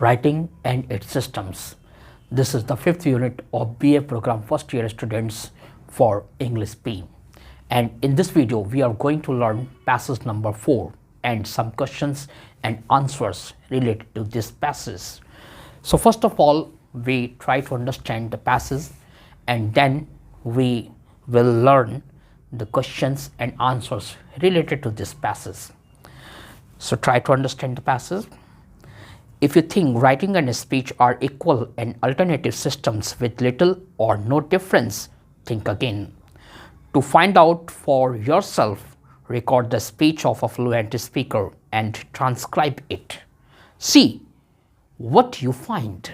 Writing and its systems. This is the fifth unit of BA program first year students for English P. And in this video, we are going to learn passage number 4 and some questions and answers related to this passage. So first of all, we try to understand the passage and then we will learn the questions and answers related to this passage. So try to understand the passage. If you think writing and speech are equal and alternative systems with little or no difference, think again. To find out for yourself, record the speech of a fluent speaker and transcribe it. See what you find.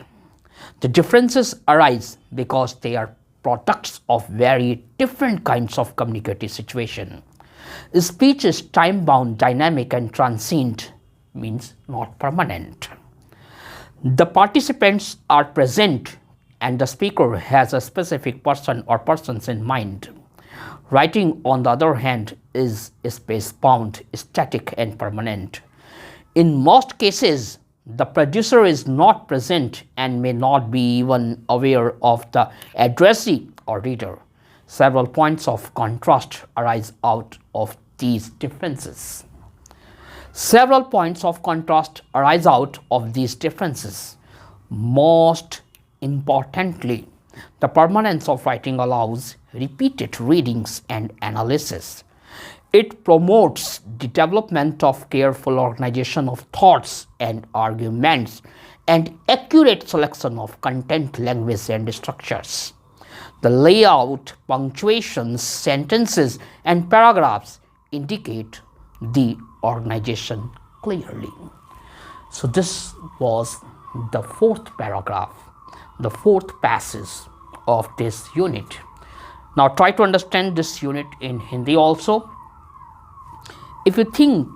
The differences arise because they are products of very different kinds of communicative situation. Speech is time-bound, dynamic and transient, means not permanent. The participants are present and the speaker has a specific person or persons in mind. Writing, on the other hand, is space-bound, static and permanent. In most cases, the producer is not present and may not be even aware of the addressee or reader. Several points of contrast arise out of these differences. Several points of contrast arise out of these differences. Most importantly, the permanence of writing allows repeated readings and analysis. It promotes the development of careful organization of thoughts and arguments and accurate selection of content, language and structures. The layout, punctuations, sentences and paragraphs indicate the organization clearly. So this was the fourth paragraph, the fourth passage of this unit. Now try to understand this unit in Hindi also. If you think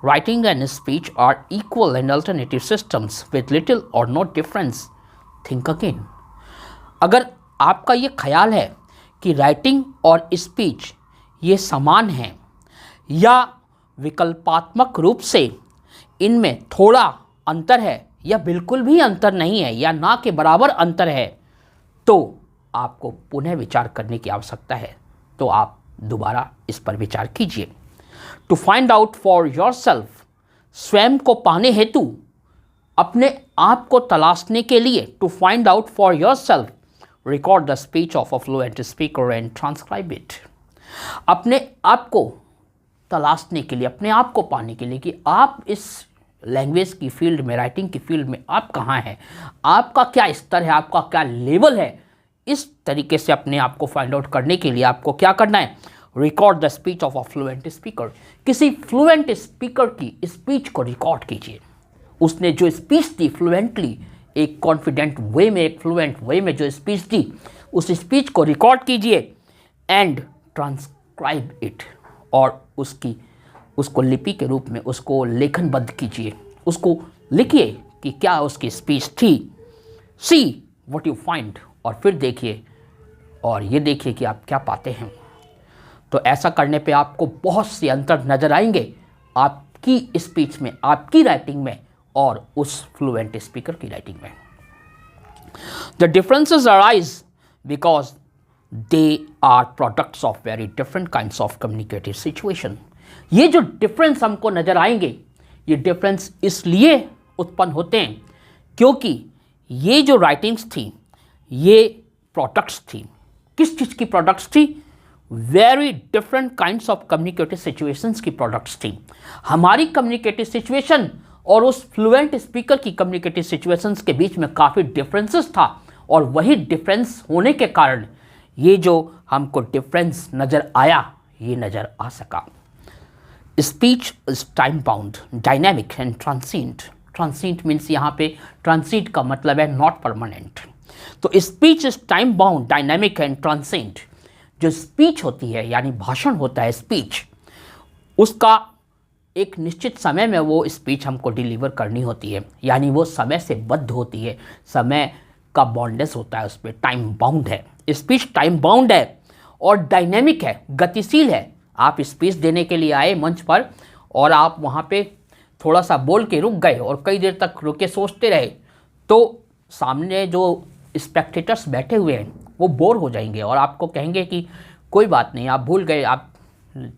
writing and speech are equal and alternative systems with little or no difference, think again. अगर आपका ये ख्याल है कि writing और speech ये समान हैं या विकल्पात्मक रूप से इनमें थोड़ा अंतर है या बिल्कुल भी अंतर नहीं है या ना के बराबर अंतर है, तो आपको पुनः विचार करने की आवश्यकता है। तो आप दोबारा इस पर विचार कीजिए। To find out for yourself, स्वयं को पाने हेतु, अपने आप को तलाशने के लिए, to find out for yourself, record the speech of a fluent speaker and transcribe it. अपने आप को तलाशने के लिए, अपने आप को पाने के लिए कि आप इस लैंग्वेज की फील्ड में, राइटिंग की फील्ड में आप कहाँ हैं, आपका क्या स्तर है, आपका क्या लेवल है, इस तरीके से अपने आप को फाइंड आउट करने के लिए आपको क्या करना है? Record the speech of a fluent speaker. किसी फ्लुएंट स्पीकर की स्पीच को रिकॉर्ड कीजिए। उसने जो स्पीच दी फ्लुएंटली, एक कॉन्फिडेंट वे में, एक फ्लुएंट वे में जो स्पीच दी, उस स्पीच को रिकॉर्ड कीजिए एंड ट्रांसक्राइब इट, और उसको लिपि के रूप में उसको लेखनबद्ध कीजिए। उसको लिखिए कि क्या उसकी स्पीच थी। सी व्हाट यू फाइंड, और फिर देखिए और ये देखिए कि आप क्या पाते हैं। तो ऐसा करने पे आपको बहुत से अंतर नज़र आएंगे आपकी स्पीच में, आपकी राइटिंग में और उस फ्लुएंट स्पीकर की राइटिंग में। The differences arise because they are products of very different kinds of communicative situation. ये जो डिफरेंस हमको नज़र आएंगे, ये डिफरेंस इसलिए उत्पन्न होते हैं क्योंकि ये जो राइटिंग्स थी ये प्रोडक्ट्स थी। किस चीज़ की प्रोडक्ट्स थी? Very different kinds of communicative situations की प्रोडक्ट्स थी। हमारी कम्युनिकेटिव सिचुएशन और उस फ्लुएंट स्पीकर की कम्युनिकेटिव सिचुएशंस के बीच में काफ़ी डिफरेंसेस था, और वही डिफरेंस होने के कारण ये जो हमको डिफरेंस नज़र आया, ये नज़र आ सका। Speech is time bound, dynamic and transient. Transient means यहाँ पे ट्रांसिएंट का मतलब है नॉट परमानेंट। तो speech is time bound, dynamic and transient. जो स्पीच होती है यानी भाषण होता है, स्पीच, उसका एक निश्चित समय में वो स्पीच हमको डिलीवर करनी होती है, यानी वो समय से बद्ध होती है, समय का बॉन्डेस होता है, उस पर टाइम बाउंड है। स्पीच टाइम बाउंड है और डायनेमिक है, गतिशील है। आप स्पीच देने के लिए आए मंच पर और आप वहाँ पे थोड़ा सा बोल के रुक गए और कई देर तक रुके सोचते रहे, तो सामने जो स्पेक्टेटर्स बैठे हुए हैं वो बोर हो जाएंगे और आपको कहेंगे कि कोई बात नहीं, आप भूल गए, आप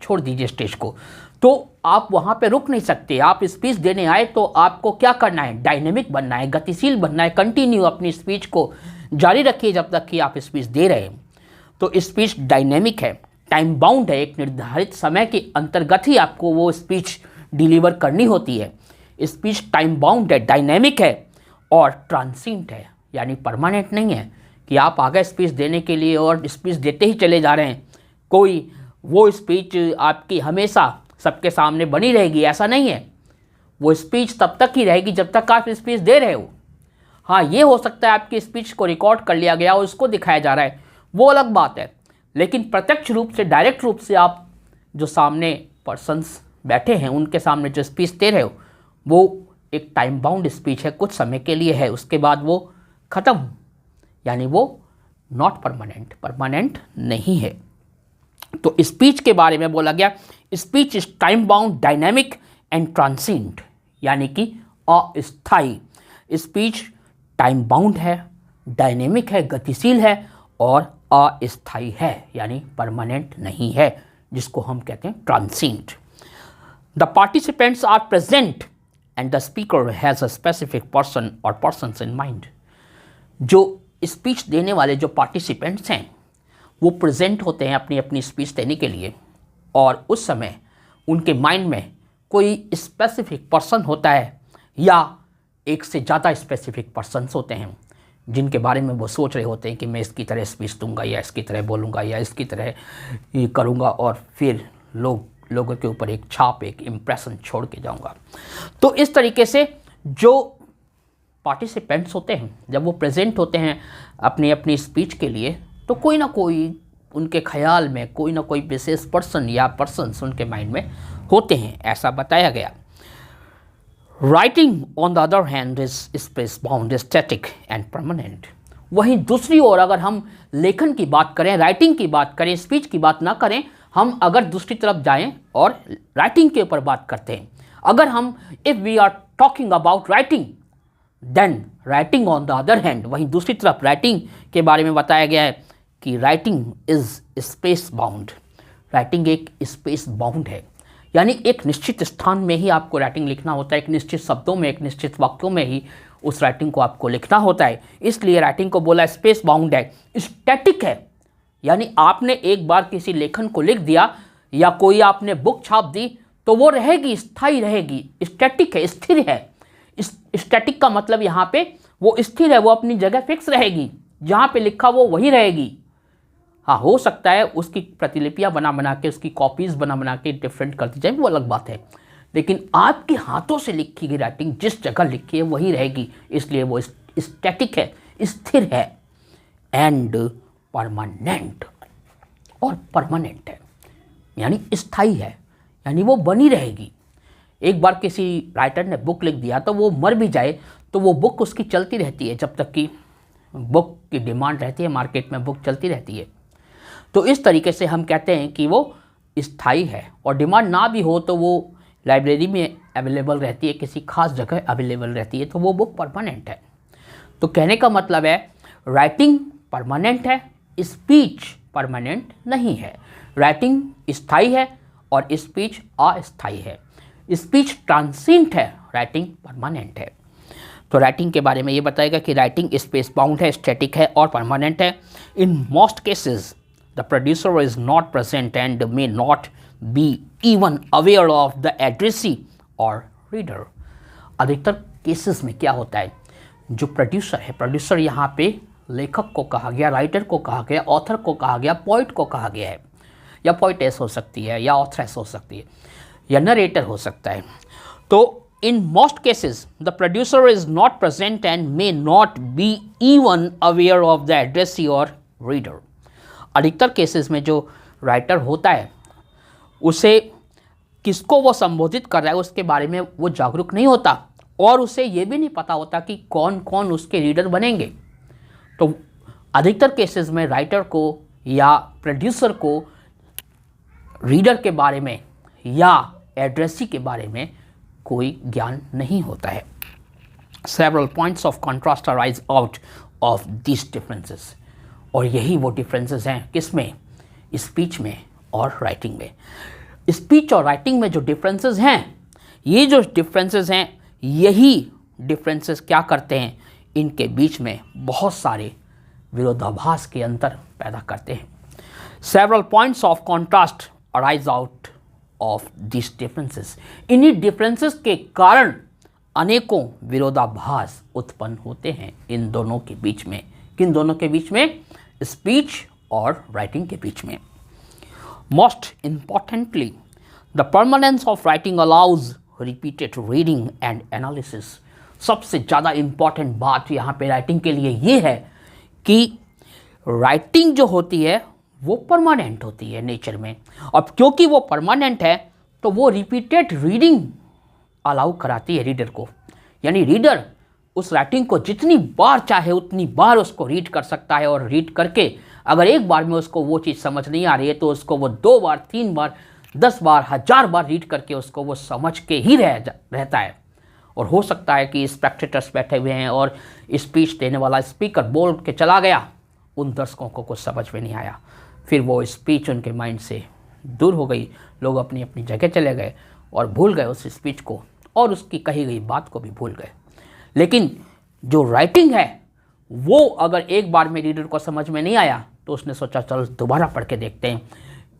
छोड़ दीजिए स्टेज को। तो आप वहाँ पे रुक नहीं सकते। आप स्पीच देने आए तो आपको क्या करना है, डायनेमिक बनना है, गतिशील बनना है, कंटिन्यू अपनी स्पीच को जारी रखिए जब तक कि आप स्पीच दे रहे हैं। तो स्पीच डायनेमिक है, टाइम बाउंड है, एक निर्धारित समय के अंतर्गत ही आपको वो स्पीच डिलीवर करनी होती है। स्पीच टाइम बाउंड है, डायनेमिक है और ट्रांसिएंट है, यानी परमानेंट नहीं है कि आप आ गए स्पीच देने के लिए और स्पीच देते ही चले जा रहे हैं। कोई वो स्पीच आपकी हमेशा सबके सामने बनी रहेगी, ऐसा नहीं है। वो स्पीच तब तक ही रहेगी जब तक आप स्पीच दे रहे हो। हाँ, ये हो सकता है आपकी स्पीच को रिकॉर्ड कर लिया गया और उसको दिखाया जा रहा है, वो अलग बात है। लेकिन प्रत्यक्ष रूप से, डायरेक्ट रूप से आप जो सामने पर्सन्स बैठे हैं उनके सामने जो स्पीच दे रहे हो, वो एक टाइम बाउंड स्पीच है, कुछ समय के लिए है, उसके बाद वो ख़त्म, यानी वो नॉट परमानेंट, परमानेंट नहीं है। तो स्पीच के बारे में बोला गया, speech is time bound, dynamic and transient, यानी कि अस्थायी। स्पीच टाइम बाउंड है, डायनेमिक है, गतिशील है और अस्थायी है, यानी परमानेंट नहीं है, जिसको हम कहते हैं transient. The participants are present and the speaker has a specific person और पर्सन्स इन माइंड। जो स्पीच देने वाले जो पार्टिसिपेंट्स हैं वो प्रेजेंट होते हैं अपनी अपनी स्पीच देने के लिए, और उस समय उनके माइंड में कोई स्पेसिफिक पर्सन होता है या एक से ज़्यादा स्पेसिफिक पर्सन्स होते हैं जिनके बारे में वो सोच रहे होते हैं कि मैं इसकी तरह स्पीच दूंगा या इसकी तरह बोलूँगा या इसकी तरह ये करूँगा, और फिर लोगों के ऊपर एक छाप, एक इम्प्रेशन छोड़ के जाऊँगा। तो इस तरीके से जो पार्टिसिपेंट्स होते हैं जब वो प्रेजेंट होते हैं अपनी अपनी स्पीच के लिए, तो कोई ना कोई उनके ख्याल में कोई ना कोई विशेष पर्सन या पर्सन्स उनके माइंड में होते हैं, ऐसा बताया गया। Writing on the other hand is space bound, static and permanent. वहीं दूसरी ओर अगर हम लेखन की बात करें, राइटिंग की बात करें, स्पीच की बात ना करें, हम अगर दूसरी तरफ जाएं और राइटिंग के ऊपर बात करते हैं, अगर हम if we are talking about writing then writing on the other hand, वहीं दूसरी तरफ राइटिंग के बारे में बताया गया है कि writing is space bound. Writing एक स्पेस बाउंड है, यानी एक निश्चित स्थान में ही आपको राइटिंग लिखना होता है, एक निश्चित शब्दों में, एक निश्चित वाक्यों में ही उस राइटिंग को आपको लिखना होता है। इसलिए राइटिंग को बोला स्पेस बाउंड है, स्टैटिक है, यानी आपने एक बार किसी लेखन को लिख दिया या कोई आपने बुक छाप दी तो वो रहेगी, स्थायी रहेगी। स्टैटिक है, स्थिर है। स्टैटिक का मतलब यहाँ पे वो स्थिर है, वो अपनी जगह फिक्स रहेगी, जहाँ पे लिखा वो वही रहेगी। हाँ, हो सकता है उसकी प्रतिलिपियाँ बना के, उसकी कॉपीज़ बना के डिफरेंट कर दी जाए, वो अलग बात है, लेकिन आपके हाथों से लिखी गई राइटिंग जिस जगह लिखी है वही रहेगी, इसलिए वो स्टैटिक है, स्थिर है एंड परमानेंट, और परमानेंट है यानी स्थायी है, यानी वो बनी रहेगी। एक बार किसी राइटर ने बुक लिख दिया तो वो मर भी जाए तो वो बुक उसकी चलती रहती है, जब तक कि बुक की डिमांड रहती है, मार्केट में बुक चलती रहती है। तो इस तरीके से हम कहते हैं कि वो स्थायी है, और डिमांड ना भी हो तो वो लाइब्रेरी में अवेलेबल रहती है, किसी खास जगह अवेलेबल रहती है, तो वो बुक परमानेंट है। तो कहने का मतलब है राइटिंग परमानेंट है, स्पीच परमानेंट नहीं है। राइटिंग स्थायी है और स्पीच अस्थायी है। स्पीच ट्रांसिएंट है, राइटिंग परमानेंट है। तो राइटिंग के बारे में ये बताएगा कि राइटिंग स्पेस बाउंड है, स्टैटिक है और परमानेंट है। In most cases the producer is not present and may not be even aware of the addressee और रीडर। अधिकतर केसेस में क्या होता है, जो प्रोड्यूसर है, प्रोड्यूसर यहाँ पे लेखक को कहा गया, राइटर को कहा गया, ऑथर को कहा गया, पोइट को कहा गया है, या पोइटेस हो सकती है, या ऑथरेस हो सकती है, या नरेटर हो सकता है। तो in most cases the producer is not present and may not be even aware of the addressee or reader। अधिकतर केसेस में जो राइटर होता है उसे किसको वो संबोधित कर रहा है उसके बारे में वो जागरूक नहीं होता, और उसे ये भी नहीं पता होता कि कौन कौन उसके रीडर बनेंगे। तो अधिकतर केसेस में राइटर को या प्रोड्यूसर को रीडर के बारे में या एड्रेसी के बारे में कोई ज्ञान नहीं होता है। Several points of contrast arise out of these differences, और यही वो डिफरेंसेस हैं किसमें, स्पीच में और राइटिंग में। स्पीच और राइटिंग में जो डिफरेंसेस हैं, ये जो डिफरेंसेस हैं, यही डिफरेंसेस क्या करते हैं, इनके बीच में बहुत सारे विरोधाभास के अंतर पैदा करते हैं। Several points of contrast arise out of this differences, इन्हीं डिफरेंसेस के कारण अनेकों विरोधाभास उत्पन्न होते हैं इन दोनों के बीच में। किन दोनों के बीच में, स्पीच और राइटिंग के बीच में। Most importantly the permanence of writing allows repeated reading and analysis. सबसे ज़्यादा इंपॉर्टेंट बात यहाँ पे राइटिंग के लिए ये है कि राइटिंग जो होती है वो परमानेंट होती है नेचर में, और क्योंकि वो परमानेंट है तो वो रिपीटेड रीडिंग अलाउ कराती है रीडर को। यानी रीडर उस राइटिंग को जितनी बार चाहे उतनी बार उसको रीड कर सकता है, और रीड करके अगर एक बार में उसको वो चीज़ समझ नहीं आ रही है तो उसको वो 2 बार 3 बार 10 बार 1000 बार रीड करके उसको वो समझ के ही रहता है। और हो सकता है कि स्पेक्टेटर्स बैठे हुए हैं और स्पीच देने वाला स्पीकर बोल के चला गया, उन दर्शकों को कुछ समझ में नहीं आया, फिर वो स्पीच उनके माइंड से दूर हो गई, लोग अपनी अपनी जगह चले गए और भूल गए उस स्पीच को और उसकी कही गई बात को भी भूल गए। लेकिन जो राइटिंग है वो अगर एक बार में रीडर को समझ में नहीं आया तो उसने सोचा चलो दोबारा पढ़ के देखते हैं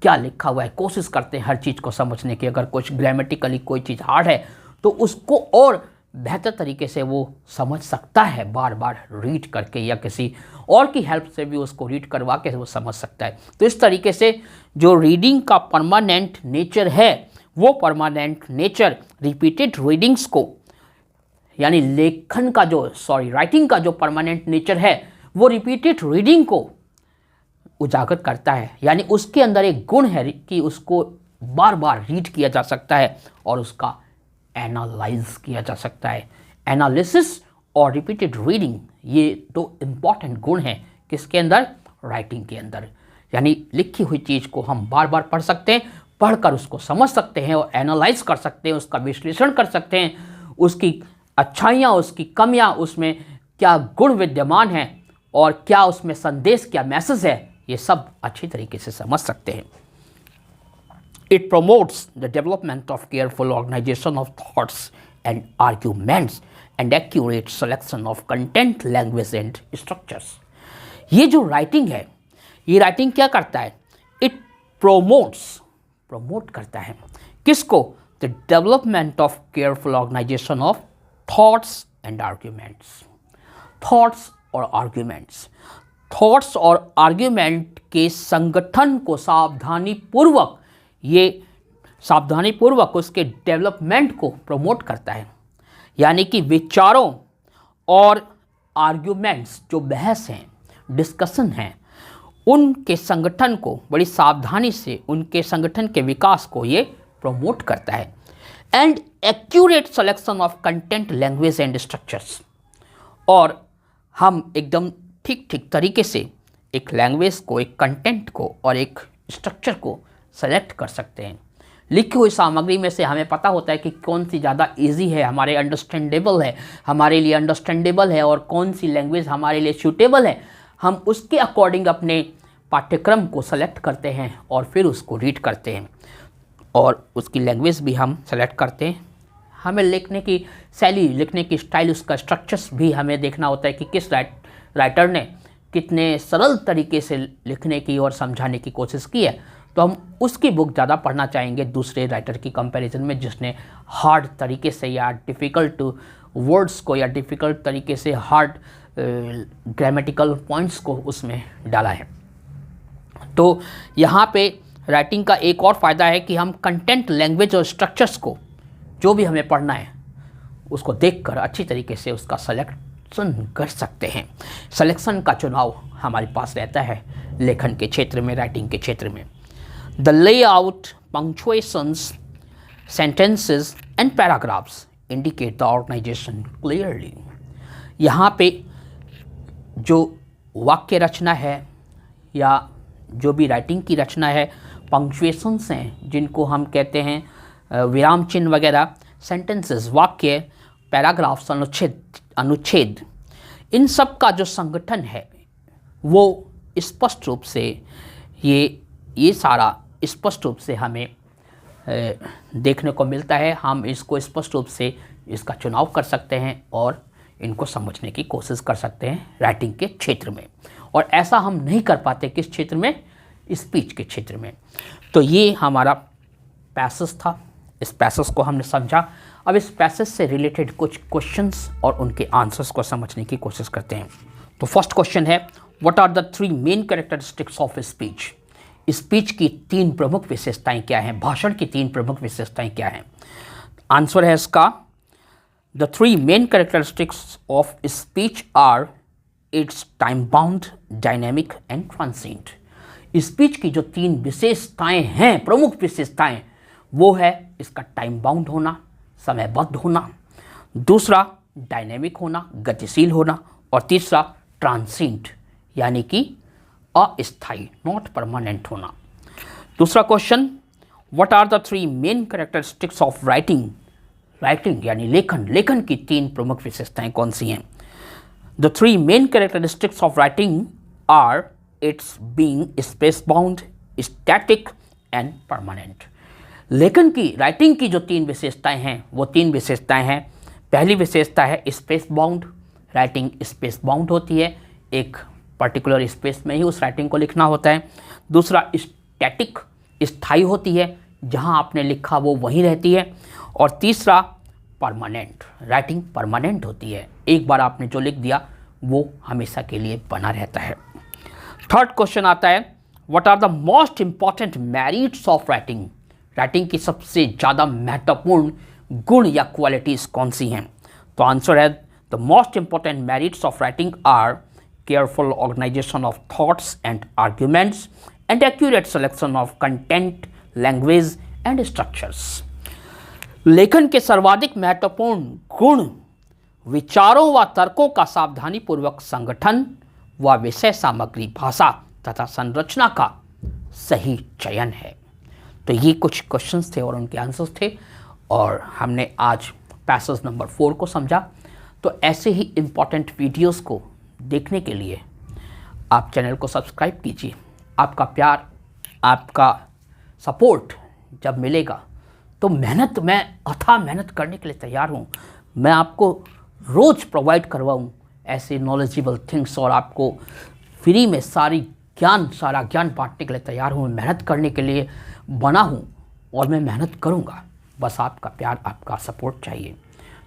क्या लिखा हुआ है, कोशिश करते हैं हर चीज़ को समझने की। अगर कुछ ग्रामेटिकली कोई चीज़ हार्ड है तो उसको और बेहतर तरीके से वो समझ सकता है बार बार रीड करके, या किसी और की हेल्प से भी उसको रीड करवा के वो समझ सकता है। तो इस तरीके से जो रीडिंग का परमानेंट नेचर है वो परमानेंट नेचर रिपीटेड रीडिंग्स को, यानी लेखन का जो राइटिंग का जो परमानेंट नेचर है वो रिपीटेड रीडिंग को उजागर करता है। यानी उसके अंदर एक गुण है कि उसको बार बार रीड किया जा सकता है और उसका एनालाइज किया जा सकता है। एनालिसिस और रिपीटेड रीडिंग ये 2 इम्पॉर्टेंट गुण हैं किसके अंदर, राइटिंग के अंदर। यानी लिखी हुई चीज़ को हम बार बार पढ़ सकते हैं, पढ़कर उसको समझ सकते हैं और एनालाइज कर सकते हैं, उसका विश्लेषण कर सकते हैं, उसकी अच्छाइयाँ उसकी कमियाँ, उसमें क्या गुण विद्यमान हैं और क्या उसमें संदेश, क्या मैसेज है, ये सब अच्छी तरीके से समझ सकते हैं। It promotes the development of careful organization of thoughts and arguments and accurate selection of content, language and structures. ये जो राइटिंग है, ये राइटिंग क्या करता है, इट प्रमोट करता है किसको, the development of careful organisation of thoughts and arguments. Thoughts और आर्ग्यूमेंट्स, थॉट्स और आर्ग्यूमेंट के संगठन को सावधानीपूर्वक उसके डेवलपमेंट को प्रमोट करता है। यानी कि विचारों और आर्ग्यूमेंट्स जो बहस हैं, डिस्कशन हैं, उनके संगठन को बड़ी सावधानी से, उनके संगठन के विकास को ये प्रमोट करता है। And accurate selection of content, language and structures, और हम एकदम ठीक तरीके से एक लैंग्वेज को, एक कंटेंट को और एक स्ट्रक्चर को सेलेक्ट कर सकते हैं। लिखी हुई सामग्री में से हमें पता होता है कि कौन सी ज़्यादा इजी है, हमारे हमारे लिए अंडरस्टैंडेबल है, और कौन सी लैंग्वेज हमारे लिए सूटेबल है। हम उसके अकॉर्डिंग अपने पाठ्यक्रम को सेलेक्ट करते हैं और फिर उसको रीड करते हैं, और उसकी लैंग्वेज भी हम सेलेक्ट करते हैं। हमें लिखने की शैली, लिखने की स्टाइल, उसका स्ट्रक्चर्स भी हमें देखना होता है कि किस राइटर ने कितने सरल तरीके से लिखने की और समझाने की कोशिश की है। तो हम उसकी बुक ज़्यादा पढ़ना चाहेंगे दूसरे राइटर की कंपैरिजन में, जिसने हार्ड तरीके से या डिफ़िकल्ट वर्ड्स को या डिफ़िकल्ट तरीके से हार्ड ग्रामेटिकल पॉइंट्स को उसमें डाला है। तो यहाँ पे राइटिंग का एक और फ़ायदा है कि हम कंटेंट, लैंग्वेज और स्ट्रक्चर्स को, जो भी हमें पढ़ना है, उसको देखकर अच्छी तरीके से उसका सिलेक्शन कर सकते हैं। सिलेक्शन का चुनाव हमारे पास रहता है लेखन के क्षेत्र में, राइटिंग के क्षेत्र में। The layout, punctuations, sentences and paragraphs indicate the organisation clearly. यहाँ पे जो वाक्य रचना है या जो भी राइटिंग की रचना है, पंक्चुएशंस हैं जिनको हम कहते हैं विराम चिन्ह वगैरह, सेंटेंसेस, वाक्य, पैराग्राफ्स, अनुच्छेद, इन सब का जो संगठन है वो स्पष्ट रूप से ये सारा स्पष्ट रूप से हमें देखने को मिलता है। हम इसको स्पष्ट रूप से इसका चुनाव कर सकते हैं और इनको समझने की कोशिश कर सकते हैं राइटिंग के क्षेत्र में, और ऐसा हम नहीं कर पाते किस क्षेत्र में, स्पीच के क्षेत्र में। तो ये हमारा पैसेज था, इस पैसेज को हमने समझा। अब इस पैसेज से रिलेटेड कुछ क्वेश्चंस और उनके आंसर्स को समझने की कोशिश करते हैं। तो फर्स्ट क्वेश्चन है, what are the 3 main characteristics of speech? Speech की 3 प्रमुख विशेषताएं क्या हैं, भाषण की 3 प्रमुख विशेषताएं क्या हैं? आंसर है इसका, the 3 main characteristics of speech are it's time bound, dynamic and transient. Speech की जो 3 विशेषताएं हैं, प्रमुख विशेषताएं, वो है इसका टाइम बाउंड होना, समयबद्ध होना, दूसरा डायनेमिक होना, गतिशील होना, और तीसरा ट्रांसिएंट यानी कि अस्थायी, नॉट परमानेंट होना। दूसरा question, what are the 3 main characteristics of writing? Writing यानी लेखन की 3 प्रमुख विशेषताएं कौन सी हैं? The 3 main characteristics of writing are its being space bound, static and permanent. Writing की जो 3 विशेषताएं हैं वो 3 विशेषताएं हैं। पहली विशेषता है space bound, writing space bound होती है, एक पर्टिकुलर स्पेस में ही उस राइटिंग को लिखना होता है। दूसरा स्टैटिक, स्थायी होती है, जहां आपने लिखा वो वहीं रहती है। और तीसरा परमानेंट, राइटिंग परमानेंट होती है, एक बार आपने जो लिख दिया वो हमेशा के लिए बना रहता है। थर्ड क्वेश्चन आता है, what are the most important merits of writing? Writing की सबसे ज़्यादा महत्वपूर्ण गुण या क्वालिटीज़ कौन सी हैं? तो आंसर है, the most important merits of writing are careful organisation of thoughts and arguments and accurate selection of content, language and structures. लेखन के सर्वाधिक महत्वपूर्ण गुण विचारों व तर्कों का सावधानीपूर्वक संगठन व विषय सामग्री, भाषा तथा संरचना का सही चयन है। तो ये कुछ क्वेश्चंस थे और उनके आंसर्स थे, और हमने आज पैसेज नंबर 4 को समझा। तो ऐसे ही इम्पॉर्टेंट वीडियोस को देखने के लिए आप चैनल को सब्सक्राइब कीजिए। आपका प्यार, आपका सपोर्ट जब मिलेगा तो मैं अथाह मेहनत करने के लिए तैयार हूँ। मैं आपको रोज़ प्रोवाइड करवाऊँ ऐसे नॉलेजेबल थिंग्स, और आपको फ्री में सारा ज्ञान बांटने के लिए तैयार हूँ। मेहनत करने के लिए बना हूँ और मैं मेहनत करूँगा। बस आपका प्यार, आपका सपोर्ट चाहिए।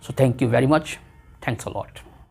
So thank you very much. Thanks a lot.